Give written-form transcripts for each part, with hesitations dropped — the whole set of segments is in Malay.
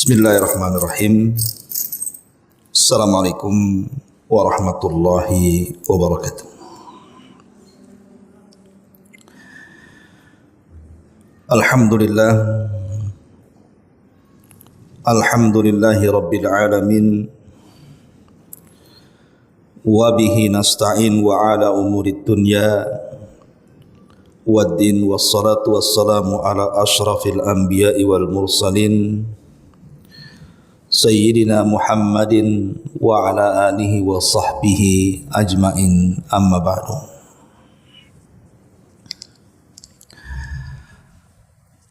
Bismillahirrahmanirrahim. Assalamualaikum warahmatullahi wabarakatuh. Alhamdulillah. Alhamdulillahi rabbil alamin. Wa bihi nasta'in wa ala umurid dunya waddin wassalatu wassalamu ala ashrafil anbiya'i wal mursalin Sayyidina Muhammadin wa ala alihi wa sahbihi ajmain, amma ba'du.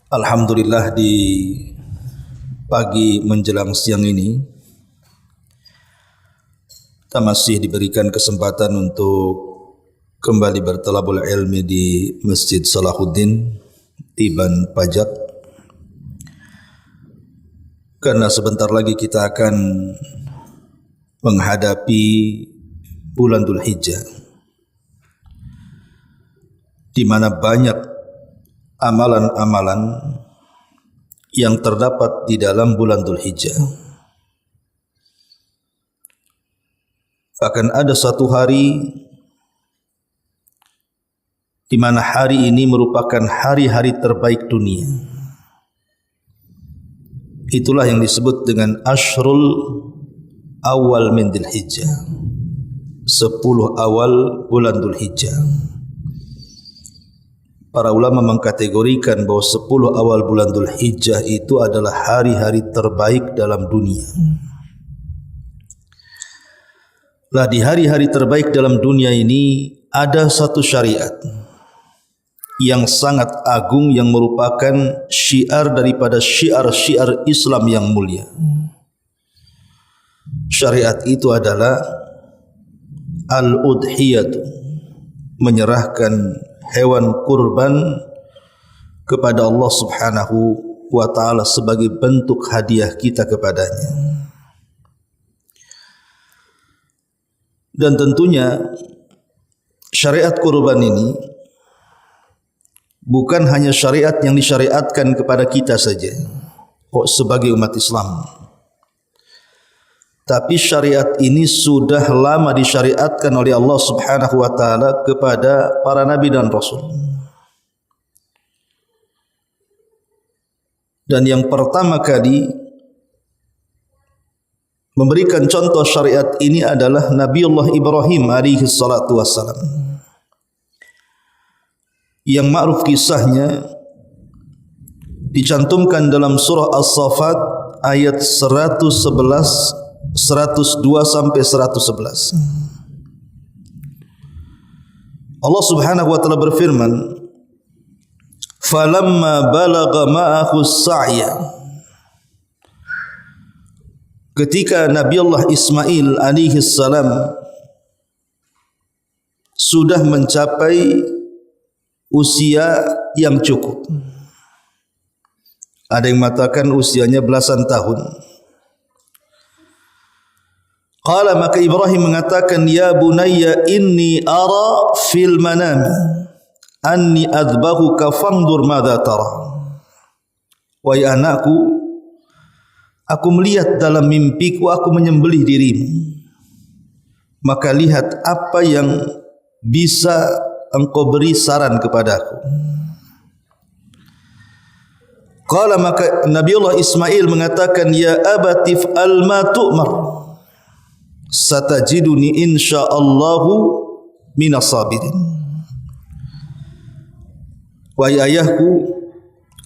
Alhamdulillah, di pagi menjelang siang ini kita masih diberikan kesempatan untuk kembali bertalabul ilmi di Masjid Salahuddin Tiban Pajak, karena sebentar lagi kita akan menghadapi bulan Dzulhijjah, di mana banyak amalan-amalan yang terdapat di dalam bulan Dzulhijjah. Bahkan ada satu hari di mana hari ini merupakan hari-hari terbaik dunia. Itulah yang disebut dengan Ashrul Awal min Dzulhijjah, 10 awal bulan Dzulhijjah. Para ulama mengkategorikan bahwa 10 awal bulan Dzulhijjah itu adalah hari-hari terbaik dalam dunia. Lah, di hari-hari terbaik dalam dunia ini ada satu syariat yang sangat agung, yang merupakan syiar daripada syiar-syiar Islam yang mulia. Syariat itu adalah al-udhiyatu, menyerahkan hewan kurban kepada Allah Subhanahu wa ta'ala sebagai bentuk hadiah kita kepadanya. Dan tentunya syariat kurban ini bukan hanya syariat yang disyariatkan kepada kita saja sebagai umat Islam, tapi syariat ini sudah lama disyariatkan oleh Allah Subhanahu wa ta'ala kepada para nabi dan rasul. Dan yang pertama kali memberikan contoh syariat ini adalah Nabiullah Ibrahim alaihi salatu wassalam, yang ma'ruf kisahnya dicantumkan dalam surah As-Saffat ayat 111, 102 sampai 111. Allah Subhanahu wa ta'ala berfirman, "Falamma balagha ma'ahu as-sa'ya." Ketika Nabi Allah Ismail alaihi salam sudah mencapai usia yang cukup, ada yang mengatakan usianya belasan tahun. Qala, maka Ibrahim mengatakan, "Ya bunayya inni ara fil manami anni adbahuka fandur madza tara." Wahai anakku, aku melihat dalam mimpiku aku menyembelih dirimu, maka lihat apa yang bisa engkau beri saran kepadaku. Qala, maka Nabiullah Ismail mengatakan, "Ya abatif al-ma tu'mar, satajiduni insyaallahu minas sabirin." Wahai ayahku,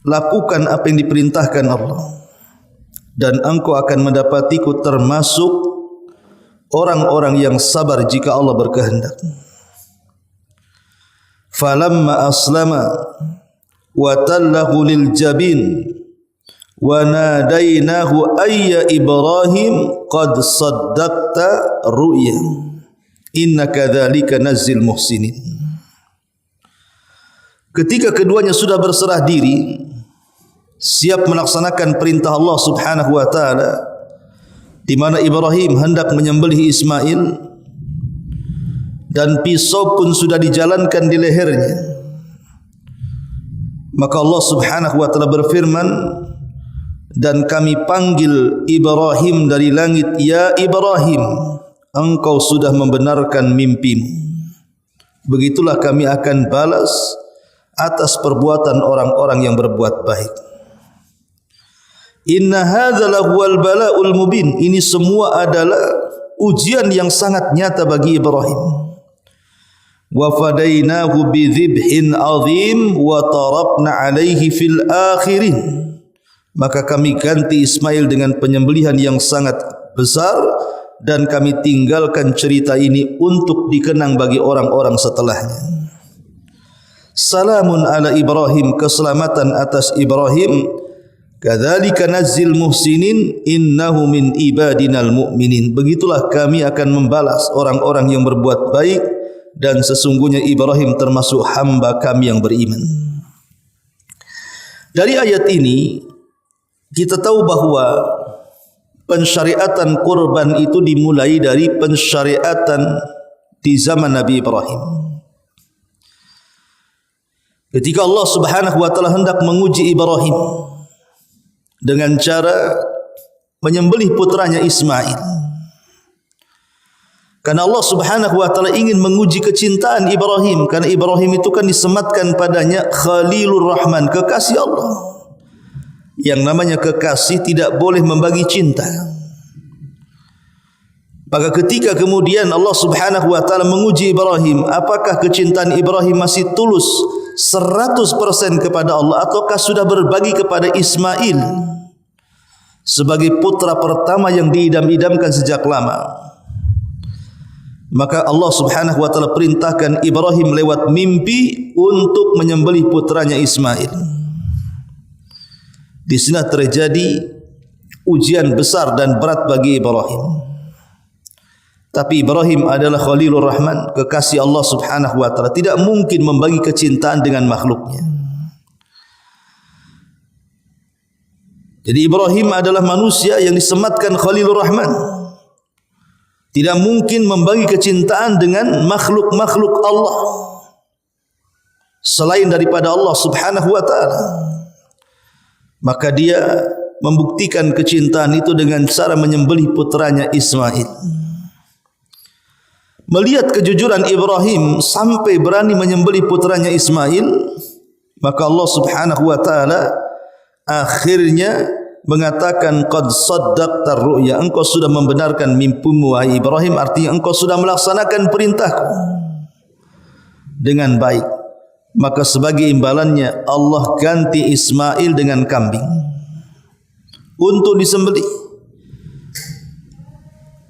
lakukan apa yang diperintahkan Allah, dan engkau akan mendapatiku termasuk orang-orang yang sabar jika Allah berkehendak. Falamma aslama wa tallahu lil jabin wa nadainahu ayya Ibrahim qad saddaqta ru'ya innaka dzalika nazzil muhsinin. Ketika keduanya sudah berserah diri, siap melaksanakan perintah Allah Subhanahu wa ta'ala, di mana Ibrahim hendak menyembelih Ismail dan pisau pun sudah dijalankan di lehernya, maka Allah Subhanahu wa ta'ala berfirman, dan kami panggil Ibrahim dari langit, ya Ibrahim, engkau sudah membenarkan mimpimu. Begitulah kami akan balas atas perbuatan orang-orang yang berbuat baik. Inna hadza lahuwal bala'ul mubin. Ini semua adalah ujian yang sangat nyata bagi Ibrahim. Wa fadainahu bidzibhin azim wa tarakna alaihi fil akhirin. Maka kami ganti Ismail dengan penyembelihan yang sangat besar dan kami tinggalkan cerita ini untuk dikenang bagi orang-orang setelahnya. Salamun ala Ibrahim, keselamatan atas Ibrahim. Kadzalika nazzil muhsinin innahu min ibadinal mu'minin. Begitulah kami akan membalas orang-orang yang berbuat baik dan sesungguhnya Ibrahim termasuk hamba kami yang beriman. Dari ayat ini kita tahu bahawa pensyariatan kurban itu dimulai dari pensyariatan di zaman Nabi Ibrahim. Ketika Allah Subhanahu wa taala hendak menguji Ibrahim dengan cara menyembelih putranya Ismail. Karena Allah Subhanahu wa taala ingin menguji kecintaan Ibrahim, karena Ibrahim itu kan disematkan padanya Khalilur Rahman, kekasih Allah. Yang namanya kekasih tidak boleh membagi cinta. Maka ketika kemudian Allah Subhanahu wa taala menguji Ibrahim, apakah kecintaan Ibrahim masih tulus 100% kepada Allah ataukah sudah berbagi kepada Ismail sebagai putra pertama yang diidam-idamkan sejak lama? Maka Allah Subhanahu wa taala perintahkan Ibrahim lewat mimpi untuk menyembelih putranya Ismail. Di sini terjadi ujian besar dan berat bagi Ibrahim. Tapi Ibrahim adalah Khalilur Rahman, kekasih Allah Subhanahu wa taala, tidak mungkin membagi kecintaan dengan makhluknya. Jadi Ibrahim adalah manusia yang disematkan Khalilur Rahman. Tidak mungkin membagi kecintaan dengan makhluk-makhluk Allah selain daripada Allah Subhanahu wa taala. Maka dia membuktikan kecintaan itu dengan cara menyembelih putranya Ismail. Melihat kejujuran Ibrahim sampai berani menyembelih putranya Ismail, maka Allah Subhanahu wa taala akhirnya mengatakan qad saddaqtar ru'ya, engkau sudah membenarkan mimpimu wahai Ibrahim, artinya engkau sudah melaksanakan perintahku dengan baik. Maka sebagai imbalannya Allah ganti Ismail dengan kambing untuk disembelih.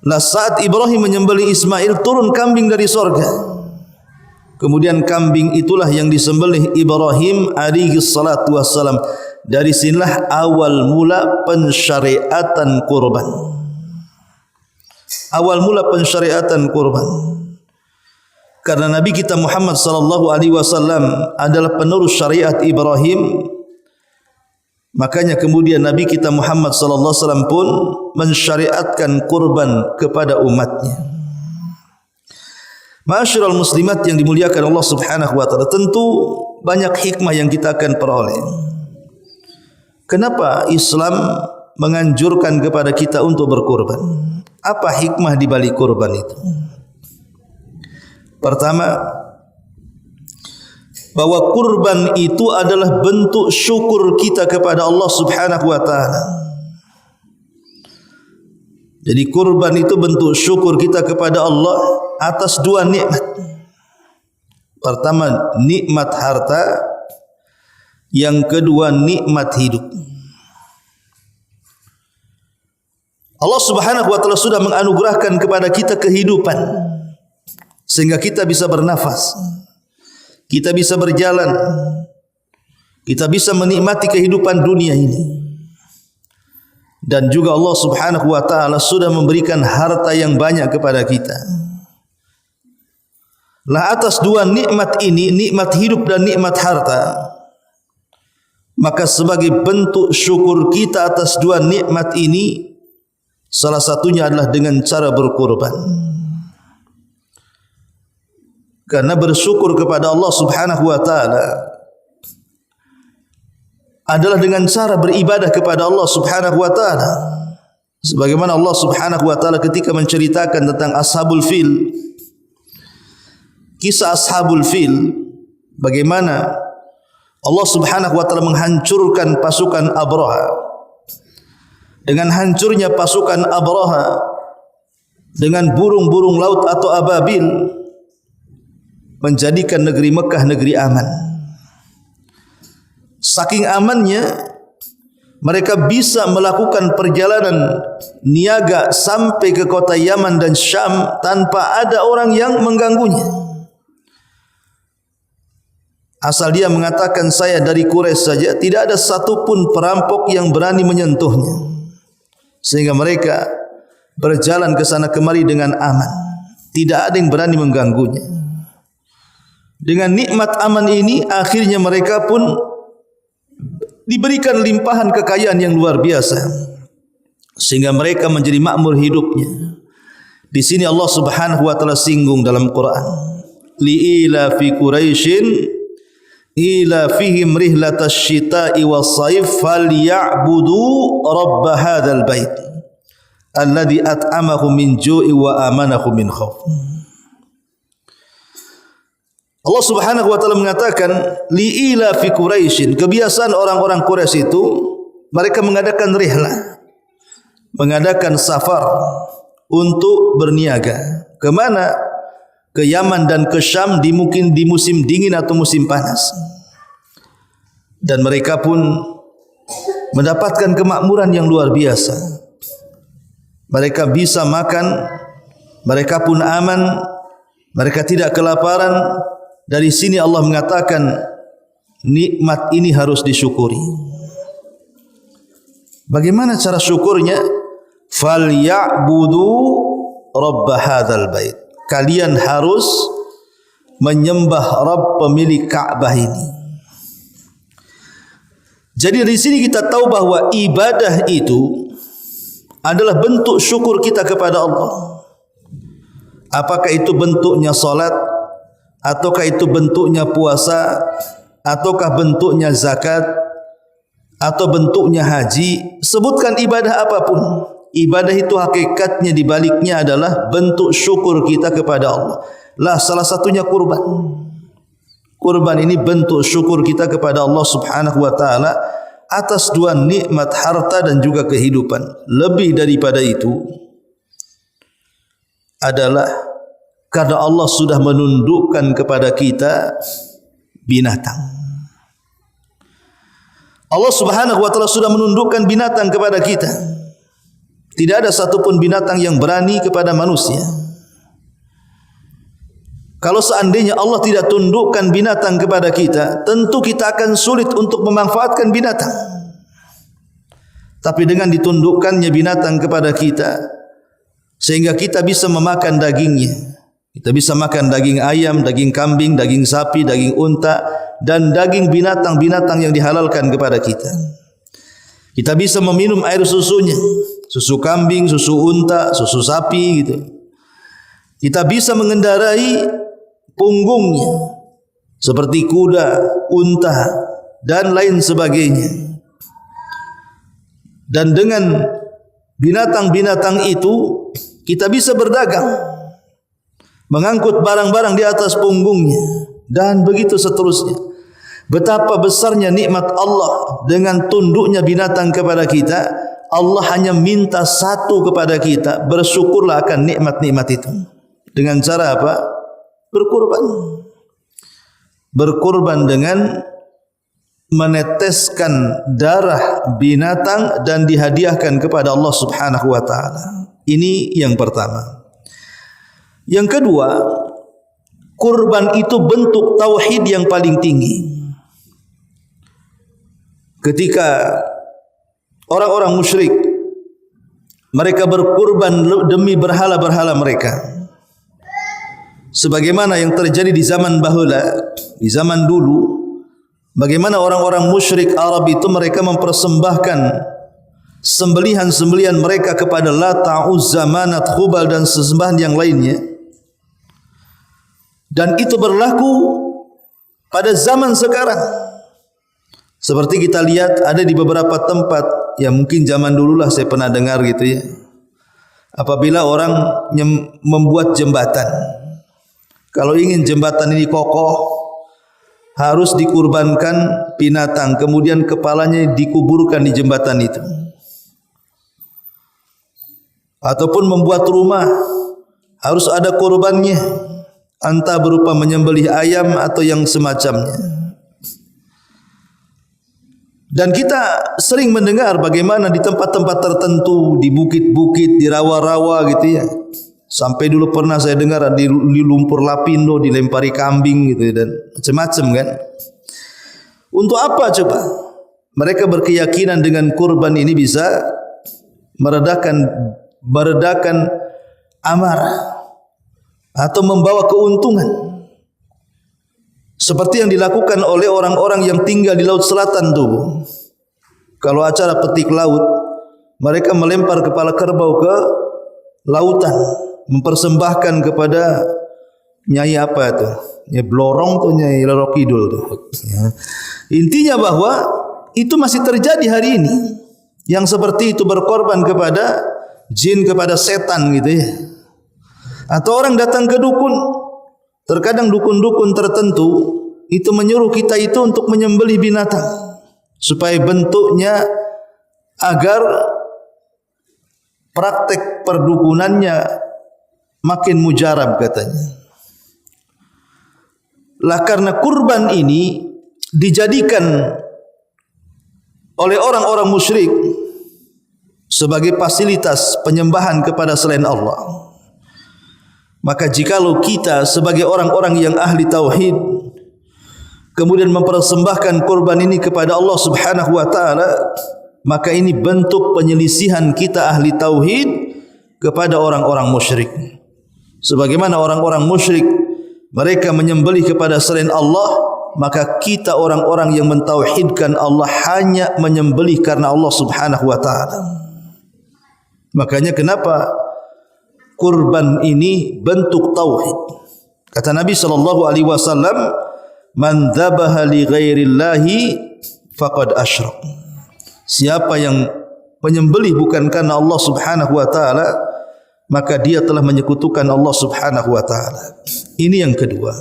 Nah, saat Ibrahim menyembelih Ismail, turun kambing dari sorga. Kemudian kambing itulah yang disembelih Ibrahim alaihi salatu wassalam. Dari sinilah awal mula pensyariatan kurban. Awal mula pensyariatan kurban. Karena Nabi kita Muhammad sallallahu alaihi wasallam adalah penerus syariat Ibrahim, makanya kemudian Nabi kita Muhammad sallallahu alaihi wasallam pun mensyariatkan kurban kepada umatnya. Ma'asyiral muslimat yang dimuliakan Allah Subhanahu wa taala, tentu banyak hikmah yang kita akan peroleh. Kenapa Islam menganjurkan kepada kita untuk berkurban? Apa hikmah di balik kurban itu? Pertama, bahwa kurban itu adalah bentuk syukur kita kepada Allah Subhanahu wa taala. Jadi kurban itu bentuk syukur kita kepada Allah atas dua nikmat. Pertama, nikmat harta, yang kedua nikmat hidup. Allah Subhanahu wa taala sudah menganugerahkan kepada kita kehidupan sehingga kita bisa bernafas, kita bisa berjalan, kita bisa menikmati kehidupan dunia ini. Dan juga Allah Subhanahu wa taala sudah memberikan harta yang banyak kepada kita. Lah atas dua nikmat ini, nikmat hidup dan nikmat harta, maka sebagai bentuk syukur kita atas dua nikmat ini, salah satunya adalah dengan cara berkorban. Karena bersyukur kepada Allah Subhanahu wa taala adalah dengan cara beribadah kepada Allah Subhanahu wa taala. Sebagaimana Allah Subhanahu wa taala ketika menceritakan tentang Ashabul Fil, kisah Ashabul Fil, bagaimana Allah Subhanahu wa taala menghancurkan pasukan Abraha. Dengan hancurnya pasukan Abraha dengan burung-burung laut atau ababil, menjadikan negeri Mekah negeri aman. Saking amannya, mereka bisa melakukan perjalanan niaga sampai ke kota Yaman dan Syam tanpa ada orang yang mengganggunya. Asal dia mengatakan saya dari Quraisy saja, tidak ada satupun perampok yang berani menyentuhnya. Sehingga mereka berjalan ke sana kemari dengan aman. Tidak ada yang berani mengganggunya. Dengan nikmat aman ini, akhirnya mereka pun diberikan limpahan kekayaan yang luar biasa, sehingga mereka menjadi makmur hidupnya. Di sini Allah Subhanahu wa taala singgung dalam Quran, li ila fi quraisyin ila fihim rihlatash shita'i was-sayf falyabudu rabb hadzal bait alladzi at'amahum min ju'i wa amanahum min khauf. Allah Subhanahu wa taala mengatakan li ila fi quraisyin, kebiasaan orang-orang Quraisy itu mereka mengadakan rihlah, mengadakan safar untuk berniaga. Ke mana? Ke Yaman dan ke Syam di musim dingin atau musim panas. Dan mereka pun mendapatkan kemakmuran yang luar biasa. Mereka bisa makan, mereka pun aman, mereka tidak kelaparan. Dari sini Allah mengatakan nikmat ini harus disyukuri. Bagaimana cara syukurnya? Falyabudu rabb hadzal bait. Kalian harus menyembah Rabb pemilik Ka'bah ini. Jadi dari sini kita tahu bahwa ibadah itu adalah bentuk syukur kita kepada Allah. Apakah itu bentuknya salat, ataukah itu bentuknya puasa, ataukah bentuknya zakat, atau bentuknya haji, sebutkan ibadah apapun. Ibadah itu hakikatnya di baliknya adalah bentuk syukur kita kepada Allah. Lah salah satunya kurban. Kurban ini bentuk syukur kita kepada Allah Subhanahu wa taala atas dua nikmat harta dan juga kehidupan. Lebih daripada itu adalah karena Allah sudah menundukkan kepada kita binatang. Allah Subhanahu wa taala sudah menundukkan binatang kepada kita. Tidak ada satupun binatang yang berani kepada manusia. Kalau seandainya Allah tidak tundukkan binatang kepada kita, tentu kita akan sulit untuk memanfaatkan binatang. Tapi dengan ditundukkannya binatang kepada kita, sehingga kita bisa memakan dagingnya. Kita bisa makan daging ayam, daging kambing, daging sapi, daging unta, dan daging binatang-binatang yang dihalalkan kepada kita. Kita bisa meminum air susunya, susu kambing, susu unta, susu sapi gitu. Kita bisa mengendarai punggungnya seperti kuda, unta dan lain sebagainya. Dan dengan binatang-binatang itu kita bisa berdagang, mengangkut barang-barang di atas punggungnya dan begitu seterusnya. Betapa besarnya nikmat Allah dengan tunduknya binatang kepada kita. Allah hanya minta satu kepada kita, bersyukurlah akan nikmat-nikmat itu. Dengan cara apa? Berkurban. Berkurban dengan meneteskan darah binatang dan dihadiahkan kepada Allah Subhanahu wa taala. Ini yang pertama. Yang kedua, kurban itu bentuk tauhid yang paling tinggi. Ketika orang-orang musyrik mereka berkurban demi berhala-berhala mereka, sebagaimana yang terjadi di zaman bahula, di zaman dulu, bagaimana orang-orang musyrik Arab itu mereka mempersembahkan sembelihan-sembelihan mereka kepada Lata, Uzza, Manat, Khubal dan sesembahan yang lainnya. Dan itu berlaku pada zaman sekarang. Seperti kita lihat ada di beberapa tempat yang mungkin zaman dululah saya pernah dengar gitu ya. Apabila orang membuat jembatan, kalau ingin jembatan ini kokoh, harus dikurbankan binatang, kemudian kepalanya dikuburkan di jembatan itu. Ataupun membuat rumah, harus ada kurbannya, entah berupa menyembelih ayam atau yang semacamnya. Dan kita sering mendengar bagaimana di tempat-tempat tertentu, di bukit-bukit, di rawa-rawa gitu ya. Sampai dulu pernah saya dengar di lumpur lapindo dilempari kambing gitu ya, dan macam-macam kan. Untuk apa coba? Mereka berkeyakinan dengan kurban ini bisa meredakan amarah atau membawa keuntungan. Seperti yang dilakukan oleh orang-orang yang tinggal di laut selatan tuh. Kalau acara petik laut, mereka melempar kepala kerbau ke lautan, mempersembahkan kepada Nyai apa itu? Nyai Blorong tuh, Nyai Roro Kidul tuh. Intinya bahwa itu masih terjadi hari ini. Yang seperti itu berkorban kepada jin, kepada setan gitu ya. Atau orang datang ke dukun. Terkadang dukun-dukun tertentu itu menyuruh kita itu untuk menyembelih binatang supaya bentuknya, agar praktek perdukunannya makin mujarab katanya. Lah karena kurban ini dijadikan oleh orang-orang musyrik sebagai fasilitas penyembahan kepada selain Allah, maka jikalau kita sebagai orang-orang yang ahli tauhid kemudian mempersembahkan kurban ini kepada Allah Subhanahu wa taala, maka ini bentuk penyelisihan kita ahli tauhid kepada orang-orang musyrik. Sebagaimana orang-orang musyrik mereka menyembelih kepada selain Allah, maka kita orang-orang yang mentauhidkan Allah hanya menyembelih karena Allah Subhanahu wa taala. Makanya kenapa kurban ini bentuk tauhid. Kata Nabi sallallahu alaihi wasallam, "Man dzabaha li ghairillahi faqad asyrak." Siapa yang menyembelih bukan karena Allah Subhanahu wa taala, maka dia telah menyekutukan Allah Subhanahu wa taala. Ini yang kedua.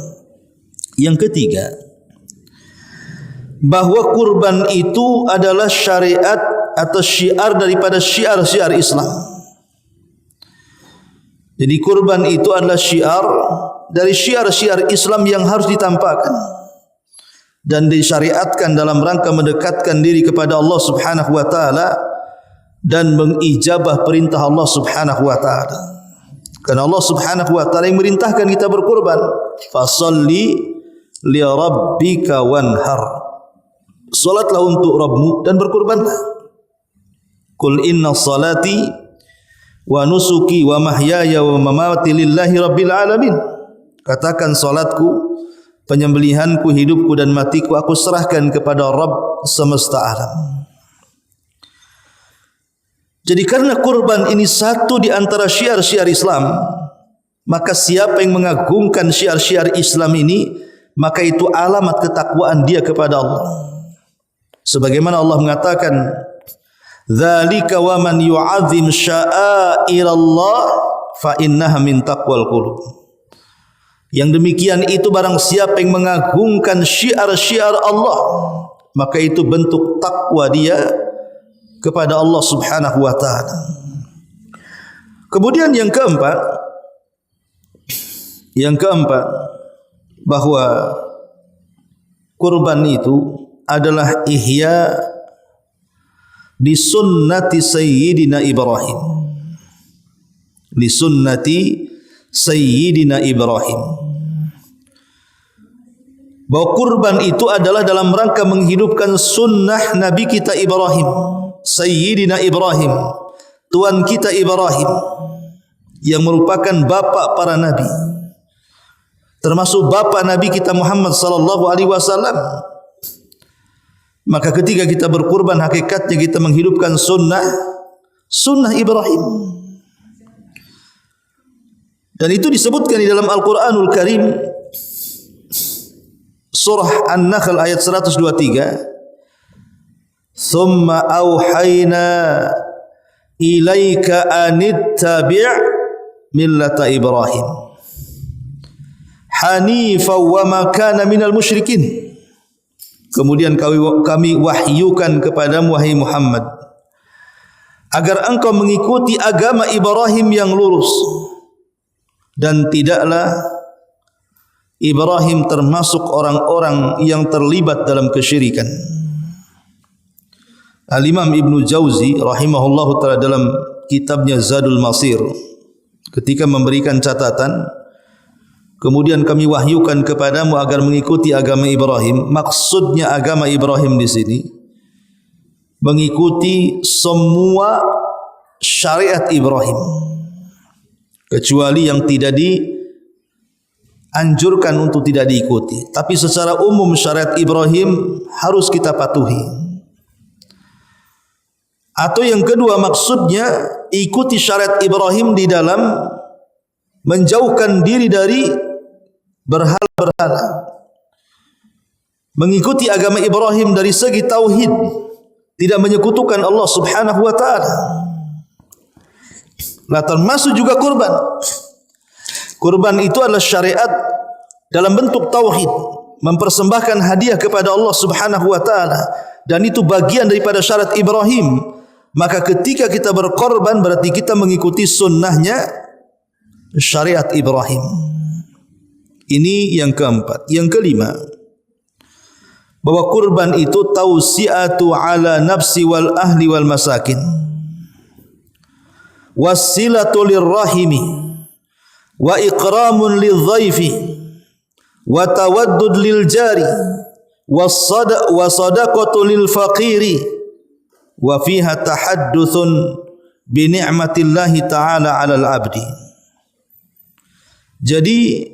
Yang ketiga, bahwa kurban itu adalah syariat atau syiar daripada syiar-syiar Islam. Jadi kurban itu adalah syiar dari syiar-syiar Islam yang harus ditampakkan dan disyariatkan dalam rangka mendekatkan diri kepada Allah Subhanahu wa taala dan mengijabah perintah Allah Subhanahu wa taala. Karena Allah Subhanahu wa taala yang merintahkan kita berkurban, fasalli li rabbika wanhar. Salatlah untuk Rabbmu dan berkurbanlah. Qul inna salati wa nusuki wa mahyaya wa mamati lillahi rabbil alamin. Katakan salatku, penyembelihanku, hidupku dan matiku aku serahkan kepada Rabb semesta alam. Jadi karena kurban ini satu di antara syiar-syiar Islam, maka siapa yang mengagungkan syiar-syiar Islam ini, maka itu alamat ketakwaan dia kepada Allah. Sebagaimana Allah mengatakan, "Dzalika wa man yu'azzim sya'airallah fa innaha min taqwal qulub." Yang demikian itu barang siapa yang mengagungkan syiar-syiar Allah, maka itu bentuk takwa dia kepada Allah Subhanahu wa taala. Kemudian yang keempat, bahwa kurban itu adalah ihya di sunnati Sayyidina Ibrahim. Di sunnati Sayyidina Ibrahim. Bahwa kurban itu adalah dalam rangka menghidupkan sunnah Nabi kita Ibrahim, Sayyidina Ibrahim, Tuan kita Ibrahim, yang merupakan bapa para nabi, termasuk bapa Nabi kita Muhammad sallallahu alaihi wasallam. Maka ketika kita berkurban, hakikatnya kita menghidupkan sunnah Ibrahim. Dan itu disebutkan di dalam Al-Quranul Karim, surah An-Nahl ayat 123. thumma auhayna ilaika anittabi' millata Ibrahim hanifan wa ma kana minal musyrikin. Kemudian kami wahyukan kepadamu wahai Muhammad agar engkau mengikuti agama Ibrahim yang lurus, dan tidaklah Ibrahim termasuk orang-orang yang terlibat dalam kesyirikan. Al-Imam Ibnu Jauzi rahimahullahu taala dalam kitabnya Zadul Masir ketika memberikan catatan, kemudian kami wahyukan kepadamu agar mengikuti agama Ibrahim. Maksudnya agama Ibrahim di sini mengikuti semua syariat Ibrahim, kecuali yang tidak dianjurkan untuk tidak diikuti. Tapi secara umum syariat Ibrahim harus kita patuhi. Atau yang kedua, maksudnya ikuti syariat Ibrahim di dalam menjauhkan diri dari berhala-berhala. Mengikuti agama Ibrahim dari segi tauhid, tidak menyekutukan Allah Subhanahu wa taala. Lah termasuk juga kurban. Kurban itu adalah syariat dalam bentuk tauhid, mempersembahkan hadiah kepada Allah Subhanahu wa taala, dan itu bagian daripada syariat Ibrahim. Maka ketika kita berkorban berarti kita mengikuti sunnahnya syariat Ibrahim. Ini yang keempat. Yang kelima, bahwa kurban itu tausiatu ala nafsi wal ahli wal masakin, wassilatu lirrahimi, wa ikramun lidhaifi, wa tawaddud lil jari, wa sadaqatu lil faqiri, wa fiha tahadduthun bi ni'matillahi ta'ala 'alal 'abdi. Jadi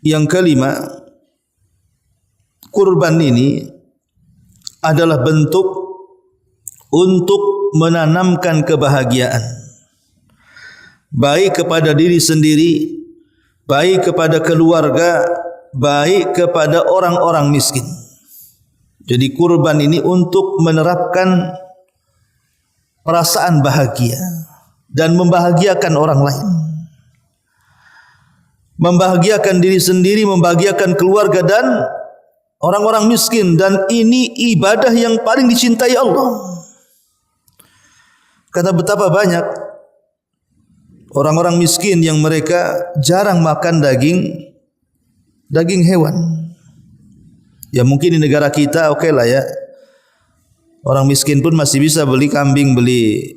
yang kelima, kurban ini adalah bentuk untuk menanamkan kebahagiaan, baik kepada diri sendiri, baik kepada keluarga, baik kepada orang-orang miskin. Jadi kurban ini untuk menerapkan perasaan bahagia dan membahagiakan orang lain, membahagiakan diri sendiri, membahagiakan keluarga dan orang-orang miskin. Dan ini ibadah yang paling dicintai Allah. Kata betapa banyak orang-orang miskin yang mereka jarang makan daging hewan. Ya mungkin di negara kita oke lah ya, orang miskin pun masih bisa beli kambing, beli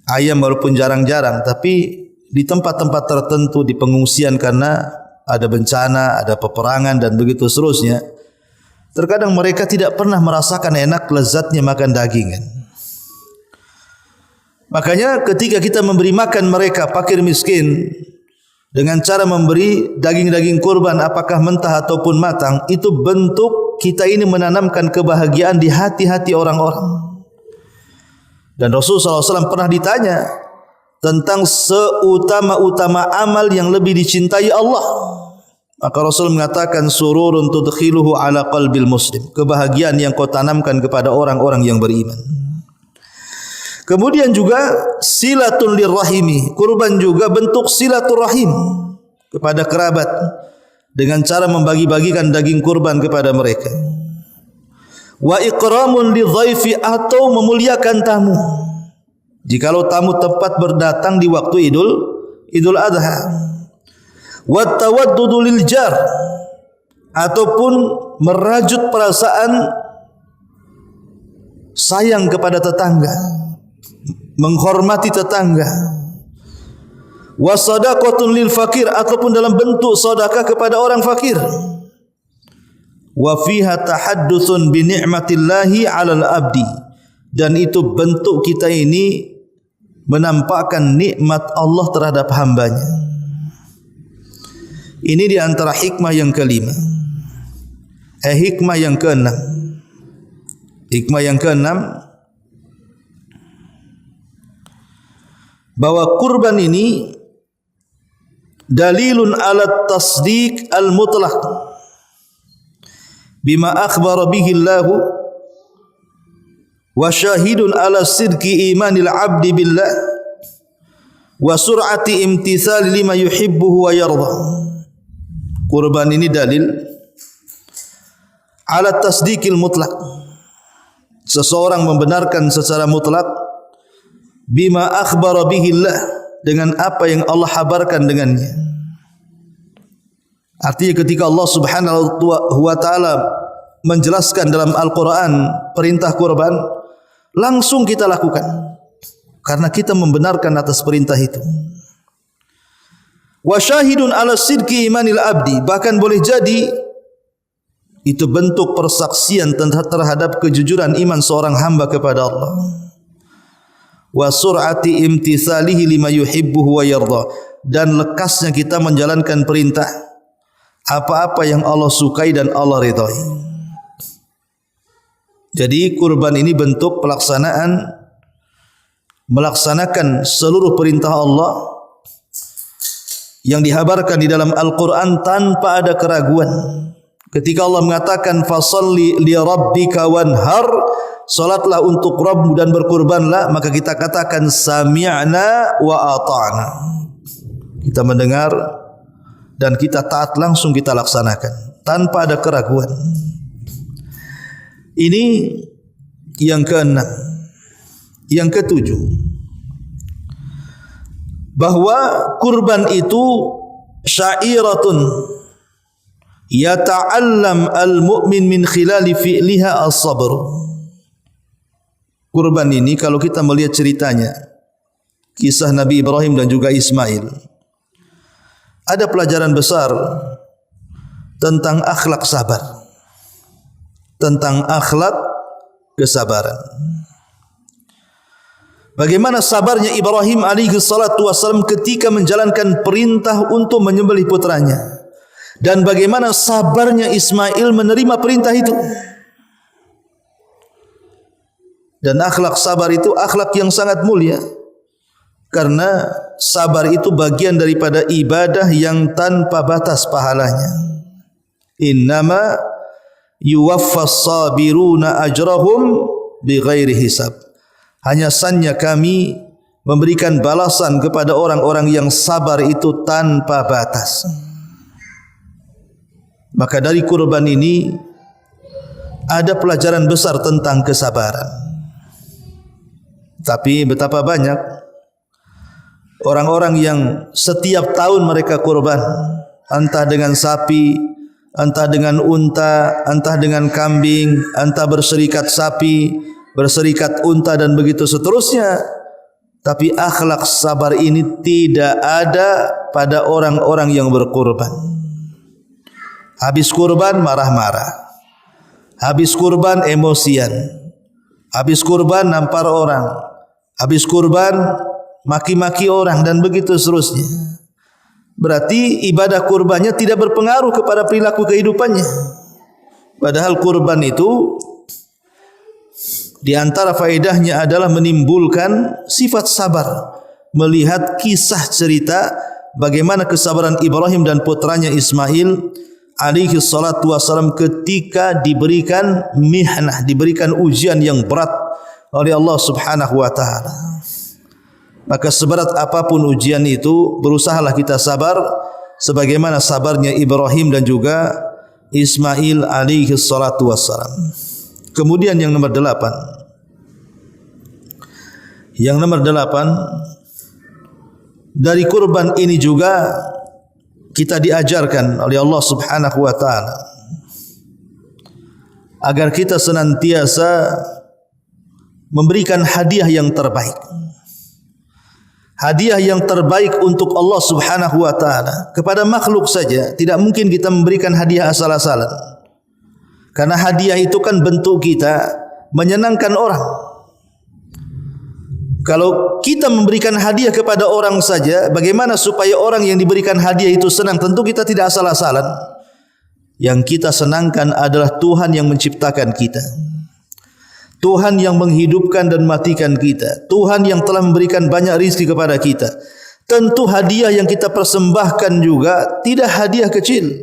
ayam walaupun jarang-jarang. Tapi di tempat-tempat tertentu, di pengungsian karena ada bencana, ada peperangan dan begitu seterusnya, terkadang mereka tidak pernah merasakan enak lezatnya makan daging kan. Makanya ketika kita memberi makan mereka fakir miskin dengan cara memberi daging-daging kurban, apakah mentah ataupun matang, itu bentuk kita ini menanamkan kebahagiaan di hati-hati orang-orang. Dan Rasulullah SAW pernah ditanya tentang seutama-utama amal yang lebih dicintai Allah. Maka Rasul mengatakan, sururun tudkhiluhu ala qalbil muslim, kebahagiaan yang kau tanamkan kepada orang-orang yang beriman. Kemudian juga silatun lirrahimi, kurban juga bentuk silaturahim kepada kerabat dengan cara membagi-bagikan daging kurban kepada mereka. Wa ikramun lidhaifi, atau memuliakan tamu. Jikalau tamu tepat berdatang di waktu Idul Adha. Wa tawaddudu lil jar, ataupun merajut perasaan sayang kepada tetangga, menghormati tetangga. Wa sadaqatun lil fakir, ataupun dalam bentuk sedekah kepada orang fakir. Wa fiha tahadduthun bi ni'matillahi 'alal abdi, dan itu bentuk kita ini menampakkan nikmat Allah terhadap hambanya. Ini di antara hikmah yang kelima. Hikmah yang keenam. Hikmah yang keenam, bahwa kurban ini dalilun ala tasdiq al-mutlaq bima akhbara bihi Allah wa syahidun ala sidqi imanil abdi billah wa sur'ati imtithal lima yuhibbuhu wa yarda. Kurban ini dalil ala tasdiqil mutlak. Seseorang membenarkan secara mutlak bima akhbara bihillah, dengan apa yang Allah habarkan dengannya. Artinya ketika Allah Subhanahu wa taala menjelaskan dalam Al-Quran perintah kurban, langsung kita lakukan karena kita membenarkan atas perintah itu. Wa syahidun ala sidqi imanil abdi, bahkan boleh jadi itu bentuk persaksian terhadap kejujuran iman seorang hamba kepada Allah. Wa sur'ati imtithalihi lima yuhibbuhu wa yarda, dan lekasnya kita menjalankan perintah apa-apa yang Allah sukai dan Allah ridhai. Jadi kurban ini bentuk melaksanakan seluruh perintah Allah yang dihabarkan di dalam Al-Quran tanpa ada keraguan. Ketika Allah mengatakan fasalli li rabbika wanhar, salatlah untuk Rabbmu dan berkurbanlah, maka kita katakan sami'na wa ata'na. Kita mendengar dan kita taat, langsung kita laksanakan tanpa ada keraguan. Ini yang keenam. Yang ketujuh, bahwa kurban itu syairatun yata'allam al-mu'min min khilali fi'liha as-sabr. Kurban ini kalau kita melihat ceritanya, kisah Nabi Ibrahim dan juga Ismail, ada pelajaran besar tentang akhlak sabar, tentang akhlak kesabaran. Bagaimana sabarnya Ibrahim alaihi salatu wasallam ketika menjalankan perintah untuk menyembelih putranya, dan bagaimana sabarnya Ismail menerima perintah itu. Dan akhlak sabar itu akhlak yang sangat mulia, karena sabar itu bagian daripada ibadah yang tanpa batas pahalanya. Innama yuwaffas sabiruna ajrahum bighairi hisab. Hanya saja kami memberikan balasan kepada orang-orang yang sabar itu tanpa batas. Maka dari kurban ini ada pelajaran besar tentang kesabaran. Tapi betapa banyak orang-orang yang setiap tahun mereka kurban, entah dengan sapi, entah dengan unta, entah dengan kambing, entah berserikat sapi, berserikat unta dan begitu seterusnya. Tapi akhlak sabar ini tidak ada pada orang-orang yang berkurban. Habis kurban marah-marah, habis kurban emosian, habis kurban nampar orang, habis kurban maki-maki orang dan begitu seterusnya. Berarti ibadah kurbannya tidak berpengaruh kepada perilaku kehidupannya. Padahal kurban itu di antara faedahnya adalah menimbulkan sifat sabar. Melihat kisah cerita bagaimana kesabaran Ibrahim dan putranya Ismail alaihi salatu wasalam ketika diberikan mihnah, diberikan ujian yang berat oleh Allah Subhanahu wa taala. Maka seberat apapun ujian itu, berusahalah kita sabar sebagaimana sabarnya Ibrahim dan juga Ismail alaihi salatu wassalam. Kemudian yang nomor 8. Yang nomor 8, dari kurban ini juga kita diajarkan oleh Allah Subhanahu wa taala agar kita senantiasa memberikan hadiah yang terbaik. Hadiah yang terbaik untuk Allah Subhanahu wa taala. Kepada makhluk saja tidak mungkin kita memberikan hadiah asal-asalan. Karena hadiah itu kan bentuk kita menyenangkan orang. Kalau kita memberikan hadiah kepada orang saja, bagaimana supaya orang yang diberikan hadiah itu senang? Tentu kita tidak asal-asalan. Yang kita senangkan adalah Tuhan yang menciptakan kita, Tuhan yang menghidupkan dan matikan kita, Tuhan yang telah memberikan banyak rezeki kepada kita. Tentu hadiah yang kita persembahkan juga tidak hadiah kecil,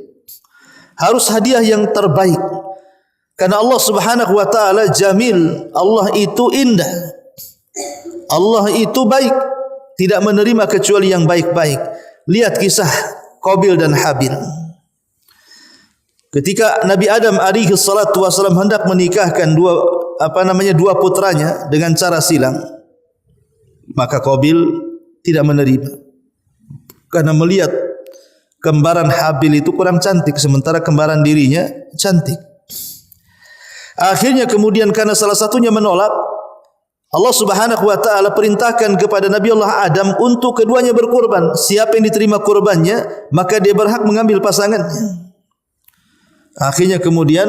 harus hadiah yang terbaik. Karena Allah Subhanahu wa taala jamil, Allah itu indah. Allah itu baik, tidak menerima kecuali yang baik-baik. Lihat kisah Qabil dan Habil. Ketika Nabi Adam alaihi salatu wasallam hendak menikahkan dua putranya dengan cara silang, maka Qabil tidak menerima. Karena melihat kembaran Habil itu kurang cantik, sementara kembaran dirinya cantik. Akhirnya kemudian karena salah satunya menolak, Allah Subhanahu wa taala perintahkan kepada Nabi Allah Adam untuk keduanya berkorban. Siapa yang diterima korbannya, maka dia berhak mengambil pasangannya. Akhirnya kemudian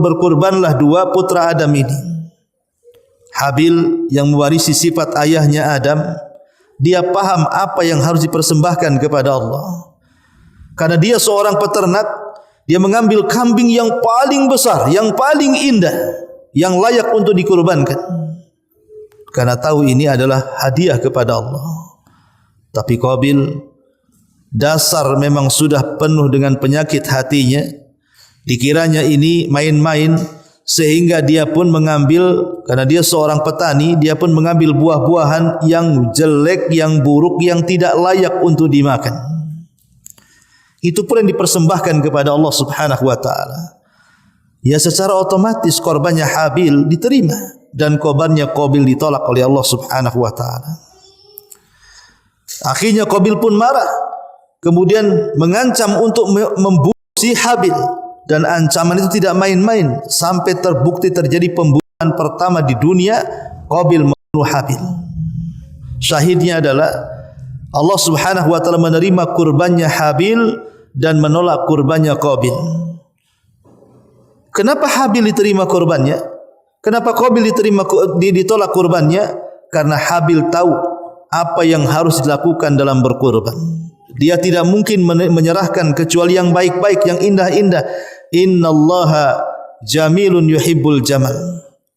berkorbanlah dua putra Adam ini. Habil yang mewarisi sifat ayahnya Adam, dia paham apa yang harus dipersembahkan kepada Allah. Karena dia seorang peternak, dia mengambil kambing yang paling besar, yang paling indah, yang layak untuk dikurbankan. Karena tahu ini adalah hadiah kepada Allah. Tapi Qabil dasar memang sudah penuh dengan penyakit hatinya. Dikiranya ini main-main, sehingga dia pun mengambil, karena dia seorang petani, dia pun mengambil buah-buahan yang jelek, yang buruk, yang tidak layak untuk dimakan. Itu pun yang dipersembahkan kepada Allah Subhanahu wa taala. Ya, secara otomatis korbannya Habil diterima dan korbannya Qabil ditolak oleh Allah Subhanahu wa taala. Akhirnya Qabil pun marah, kemudian mengancam untuk membunuh si Habil, dan ancaman itu tidak main-main sampai terbukti terjadi pembunuhan pertama di dunia. Qabil membunuh Habil. Syahidnya adalah Allah Subhanahu wa taala menerima kurbannya Habil dan menolak kurbannya Qabil. Kenapa Habil diterima kurbannya? Kenapa Qabil ditolak kurbannya? Karena Habil tahu apa yang harus dilakukan dalam berkurban. Dia tidak mungkin menyerahkan kecuali yang baik-baik, yang indah-indah. Innallaha jamilun yuhibbul jamal.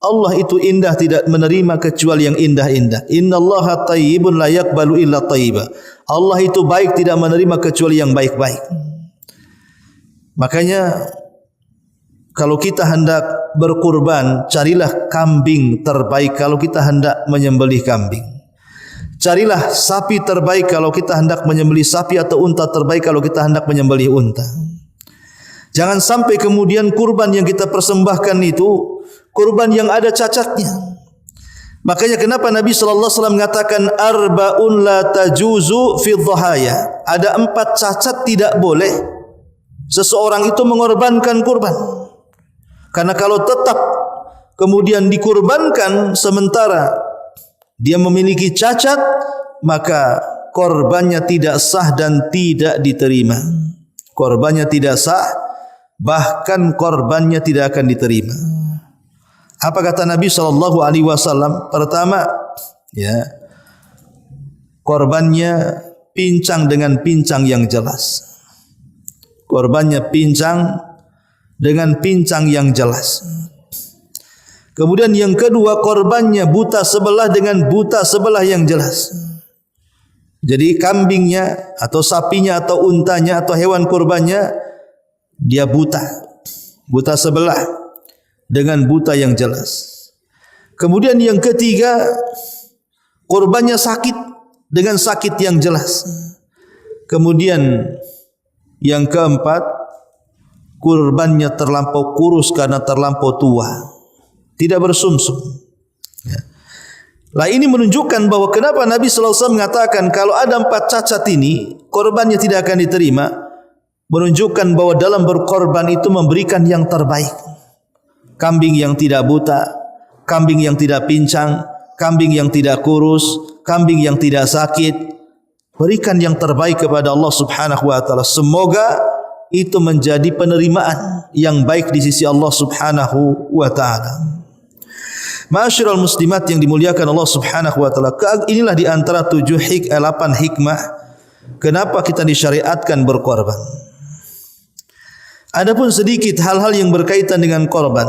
Allah itu indah, tidak menerima kecuali yang indah-indah. Innallaha thayyibun la yaqbalu illa thayyiba. Allah itu baik, tidak menerima kecuali yang baik-baik. Makanya kalau kita hendak berkurban, carilah kambing terbaik kalau kita hendak menyembelih kambing. Carilah sapi terbaik kalau kita hendak menyembelih sapi, atau unta terbaik kalau kita hendak menyembelih unta. Jangan sampai kemudian kurban yang kita persembahkan itu kurban yang ada cacatnya. Makanya kenapa Nabi sallallahu alaihi wasallam mengatakan arba'un la tajuzu fi dhahaya. Ada 4 cacat tidak boleh seseorang itu mengorbankan kurban. Karena kalau tetap kemudian dikurbankan sementara dia memiliki cacat, maka korbannya tidak sah dan tidak diterima. Korbannya tidak sah, bahkan korbannya tidak akan diterima. Apa kata Nabi sallallahu alaihi wasallam? Pertama, ya, korbannya pincang dengan pincang yang jelas. Korbannya pincang dengan pincang yang jelas. Kemudian yang kedua, korbannya buta sebelah dengan buta sebelah yang jelas. Jadi kambingnya atau sapinya atau untanya atau hewan kurbannya dia buta sebelah dengan buta yang jelas. Kemudian yang ketiga, kurbannya sakit dengan sakit yang jelas. Kemudian yang keempat, kurbannya terlampau kurus karena terlampau tua, tidak bersumsum. Ya. Lah ini menunjukkan bahwa kenapa Nabi sallallahu alaihi wasallam mengatakan kalau ada 4 cacat ini korbannya tidak akan diterima, menunjukkan bahwa dalam berkorban itu memberikan yang terbaik. Kambing yang tidak buta, kambing yang tidak pincang, kambing yang tidak kurus, kambing yang tidak sakit. Berikan yang terbaik kepada Allah Subhanahu wa taala. Semoga itu menjadi penerimaan yang baik di sisi Allah Subhanahu wa taala. Ma'asyiral muslimat yang dimuliakan Allah Subhanahu wa taala, inilah di antara 8 hikmah kenapa kita disyariatkan berkorban. Adapun sedikit hal-hal yang berkaitan dengan korban.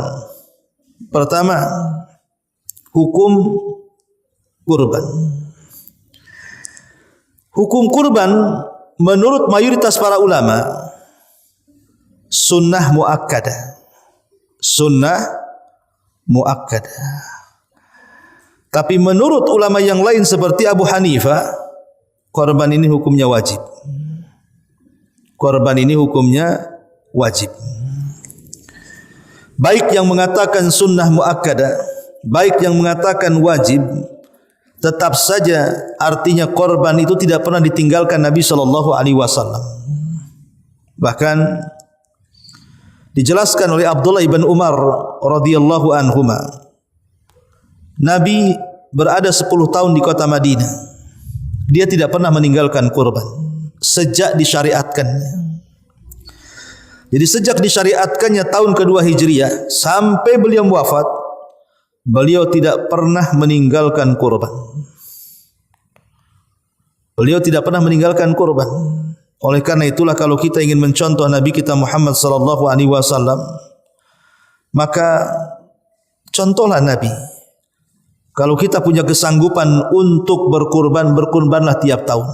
Pertama, hukum kurban. Hukum kurban menurut mayoritas para ulama sunnah muakkadah. sunnah muakkadah. Tapi menurut ulama yang lain seperti Abu Hanifah, korban ini hukumnya wajib. Korban ini hukumnya wajib. Baik yang mengatakan sunnah muakkadah, baik yang mengatakan wajib, tetap saja artinya korban itu tidak pernah ditinggalkan Nabi sallallahu alaihi wasallam. Bahkan dijelaskan oleh Abdullah bin Umar radhiyallahu anhuma, Nabi berada 10 tahun di kota Madinah. Dia tidak pernah meninggalkan kurban sejak disyariatkannya. Jadi sejak disyariatkannya tahun kedua Hijriah sampai beliau wafat, beliau tidak pernah meninggalkan kurban. Beliau tidak pernah meninggalkan kurban. Oleh karena itulah kalau kita ingin mencontoh Nabi kita Muhammad sallallahu alaihi wasallam, maka contohlah Nabi. Kalau kita punya kesanggupan untuk berkurban, berkurbanlah tiap tahun.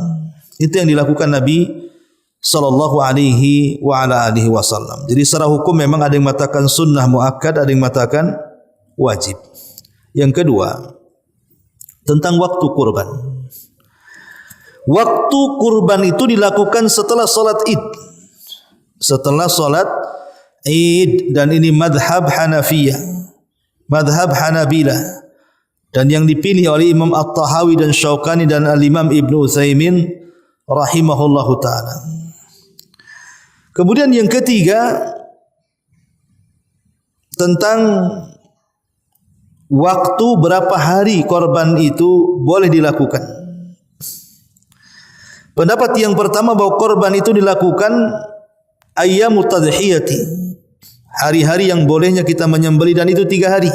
Itu yang dilakukan Nabi sallallahu alaihi wa ala alihi wasallam. Jadi secara hukum memang ada yang mengatakan sunnah muakkad, ada yang mengatakan wajib. Yang kedua, tentang waktu kurban. Waktu kurban itu dilakukan setelah salat Id. Setelah salat Id, dan ini madhab Hanafiyah, madhab Hanabilah, dan yang dipilih oleh Imam At-Tahawi dan Syaukani dan Al-Imam Ibnu Utsaimin rahimahullahu taala. Kemudian yang ketiga, tentang waktu berapa hari korban itu boleh dilakukan. Pendapat yang pertama bahwa korban itu dilakukan ayyamut tadhiyati, hari-hari yang bolehnya kita menyembelih, dan itu 3 hari.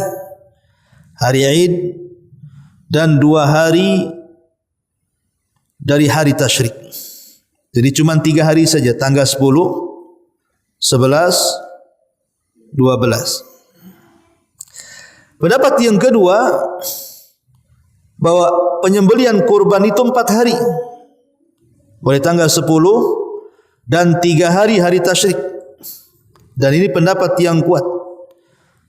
Hari Id dan 2 hari dari hari tasyrik. Jadi cuma 3 hari saja, tanggal 10, 11, 12. Pendapat yang kedua bahwa penyembelihan kurban itu 4 hari. Boleh tanggal 10 dan 3 hari hari tasyrik. Dan ini pendapat yang kuat,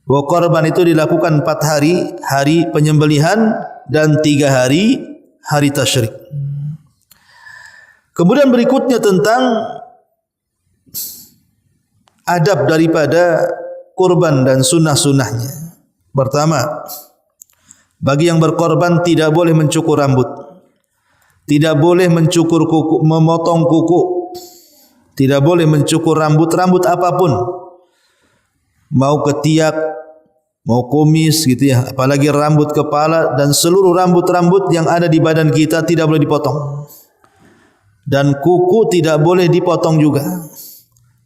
bahwa korban itu dilakukan 4 hari, hari penyembelihan, dan 3 hari, hari tasyrik. Kemudian berikutnya tentang adab daripada kurban dan sunnah-sunnahnya. Pertama, bagi yang berkorban tidak boleh mencukur rambut, tidak boleh mencukur kuku, memotong kuku, tidak boleh mencukur rambut apapun, mau ketiak, mau kumis gitu ya, apalagi rambut kepala, dan seluruh rambut-rambut yang ada di badan kita tidak boleh dipotong. Dan kuku tidak boleh dipotong juga.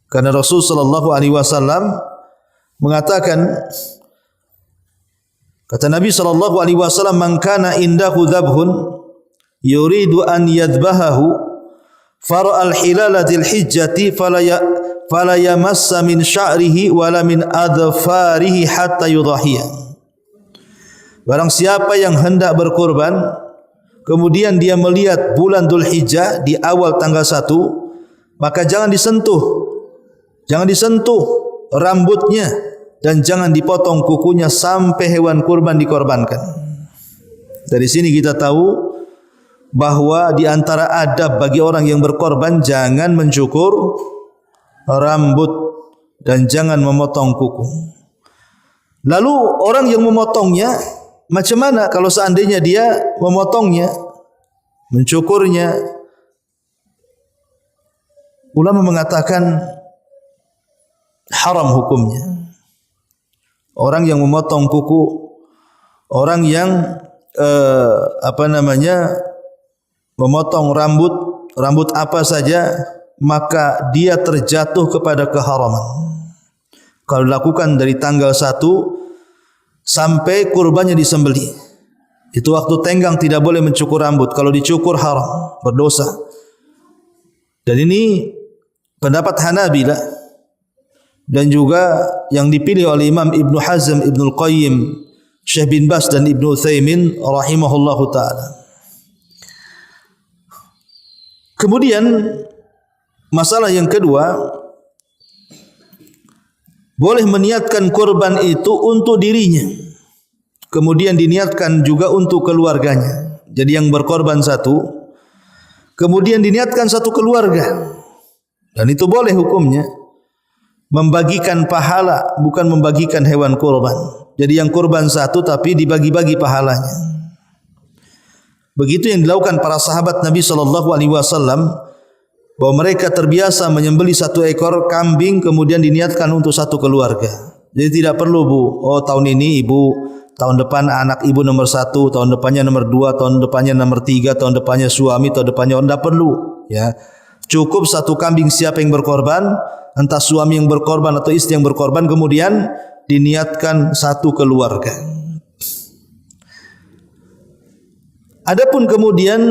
Karena Rasul sallallahu alaihi wasallam mengatakan, kata Nabi sallallahu alaihi wasallam, "Man kana indahu dhabhun yuridu an yadhbahahu fara'al hilala dzil hijjati fala yamassa min sya'rihi wala min adfarihi hatta yudhhiya." Barang siapa yang hendak berkorban, kemudian dia melihat bulan Dzulhijjah di awal tanggal 1, maka jangan disentuh rambutnya, dan jangan dipotong kukunya sampai hewan kurban dikorbankan. Dari sini kita tahu bahwa di antara adab bagi orang yang berkorban, jangan mencukur rambut dan jangan memotong kuku. Lalu orang yang memotongnya macam mana kalau seandainya dia memotongnya, mencukurnya? Ulama mengatakan haram hukumnya. Orang yang memotong kuku, orang yang memotong rambut apa saja, maka dia terjatuh kepada keharaman. Kalau dilakukan dari tanggal 1 sampai kurbannya disembelih, itu waktu tenggang tidak boleh mencukur rambut. Kalau dicukur haram, berdosa. Dan ini pendapat Hanabilah, dan juga yang dipilih oleh Imam Ibnu Hazm, Ibnu Qayyim, Syekh bin Bas dan Ibnu Utsaimin rahimahullahu taala. Kemudian masalah yang kedua, boleh meniatkan kurban itu untuk dirinya, kemudian diniatkan juga untuk keluarganya. Jadi yang berkorban satu, kemudian diniatkan satu keluarga, dan itu boleh hukumnya. Membagikan pahala, bukan membagikan hewan kurban. Jadi yang kurban satu tapi dibagi-bagi pahalanya. Begitu yang dilakukan para sahabat Nabi SAW, bahwa mereka terbiasa menyembelih satu ekor kambing kemudian diniatkan untuk satu keluarga. Jadi tidak perlu, Bu, oh tahun ini ibu, tahun depan anak ibu nomor 1, tahun depannya nomor 2, tahun depannya nomor 3, tahun depannya suami, tahun depannya tidak perlu. Ya, cukup satu kambing siapa yang berkorban, entah suami yang berkorban atau istri yang berkorban, kemudian diniatkan satu keluarga. Adapun kemudian